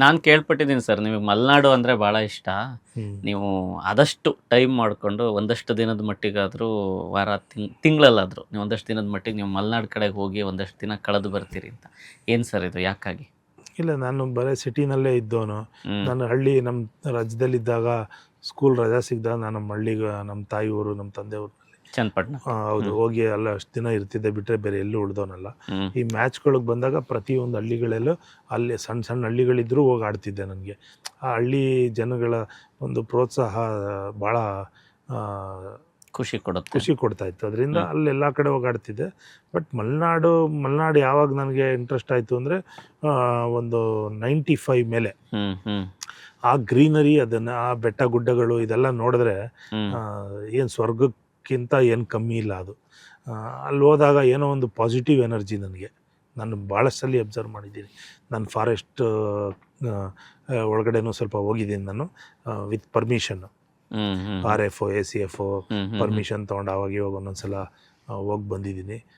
ನಾನು ಕೇಳ್ಪಟ್ಟಿದ್ದೀನಿ ಸರ್, ನಿಮಗೆ ಮಲೆನಾಡು ಅಂದರೆ ಭಾಳ ಇಷ್ಟ. ನೀವು ಆದಷ್ಟು ಟೈಮ್ ಮಾಡಿಕೊಂಡು ಒಂದಷ್ಟು ದಿನದ ಮಟ್ಟಿಗಾದರೂ ವಾರ ತಿಂಗಳಲ್ಲಾದರೂ ನೀವು ಒಂದಷ್ಟು ದಿನದ ಮಟ್ಟಿಗೆ ನೀವು ಮಲೆನಾಡು ಕಡೆಗೆ ಹೋಗಿ ಒಂದಷ್ಟು ದಿನ ಕಳೆದು ಬರ್ತೀರಿ ಅಂತ. ಏನು ಸರ್ ಇದು, ಯಾಕಾಗಿ? ಇಲ್ಲ, ನಾನು ಬರೀ ಸಿಟಿನಲ್ಲೇ ಇದ್ದವನು. ಹ್ಮ್. ನಾನು ಹಳ್ಳಿ ನಮ್ಮ ರಾಜ್ಯದಲ್ಲಿದ್ದಾಗ ಸ್ಕೂಲ್ ರಜಾ ಸಿಕ್ಕಿದಾಗ ನಾನು ನಮ್ಮ ಹಳ್ಳಿಗೆ, ನಮ್ಮ ತಾಯಿ ಊರು, ನಮ್ಮ ತಂದೆ ಊರು, ಚನ್ನಪಟ್ಟಣ. ಹೌದು, ಹೋಗಿ ಅಲ್ಲ ಅಷ್ಟು ದಿನ ಇರ್ತಿದ್ದೆ, ಬಿಟ್ಟರೆ ಬೇರೆ ಎಲ್ಲೂ ಉಳ್ದವನಲ್ಲ. ಹ್ಮ್. ಈ ಮ್ಯಾಚ್ಗಳಿಗೆ ಬಂದಾಗ ಪ್ರತಿಯೊಂದು ಹಳ್ಳಿಗಳಲ್ಲೂ ಅಲ್ಲಿ ಸಣ್ಣ ಸಣ್ಣ ಹಳ್ಳಿಗಳಿದ್ದರೂ ಹೋಗಿ ಆಡ್ತಿದ್ದೆ. ನನಗೆ ಆ ಹಳ್ಳಿ ಜನಗಳ ಒಂದು ಪ್ರೋತ್ಸಾಹ ಭಾಳ ಖುಷಿ ಕೊಡುತ್ತೆ. ಖುಷಿ ಕೊಡ್ತಾಯಿತ್ತು. ಅದರಿಂದ ಅಲ್ಲೆಲ್ಲ ಕಡೆ ಹೋಗಿ ಆಡ್ತಿದ್ದೆ. ಬಟ್ ಮಲೆನಾಡು ಯಾವಾಗ ನನಗೆ ಇಂಟ್ರೆಸ್ಟ್ ಆಯಿತು ಅಂದರೆ ಒಂದು 95 ಮೇಲೆ ಹ್ಮ್ ಹ್ಮ್ ಆ ಗ್ರೀನರಿ, ಅದನ್ನು, ಆ ಬೆಟ್ಟ ಗುಡ್ಡಗಳು ಇದೆಲ್ಲ ನೋಡಿದ್ರೆ ಹ್ಮ್ ಏನು ಸ್ವರ್ಗಕ್ಕಿಂತ ಏನು ಕಮ್ಮಿ ಇಲ್ಲ ಅದು. ಅಲ್ಲಿ ಹೋದಾಗ ಏನೋ ಒಂದು ಪಾಸಿಟಿವ್ ಎನರ್ಜಿ ನನಗೆ. ನಾನು ಭಾಳಷ್ಟು ಸಲ ಅಬ್ಸರ್ವ್ ಮಾಡಿದ್ದೀನಿ. ನಾನು ಫಾರೆಸ್ಟ್ ಒಳಗಡೆನೂ ಸ್ವಲ್ಪ ಹೋಗಿದ್ದೀನಿ ನಾನು, with permission. Hmm hmm RFO ACFO hmm hmm permission ತೊಗೊಂಡು ಅವಾಗ ಇವಾಗ ಒಂದೊಂದು ಸಲ ಹೋಗಿ ಬಂದಿದ್ದೀನಿ.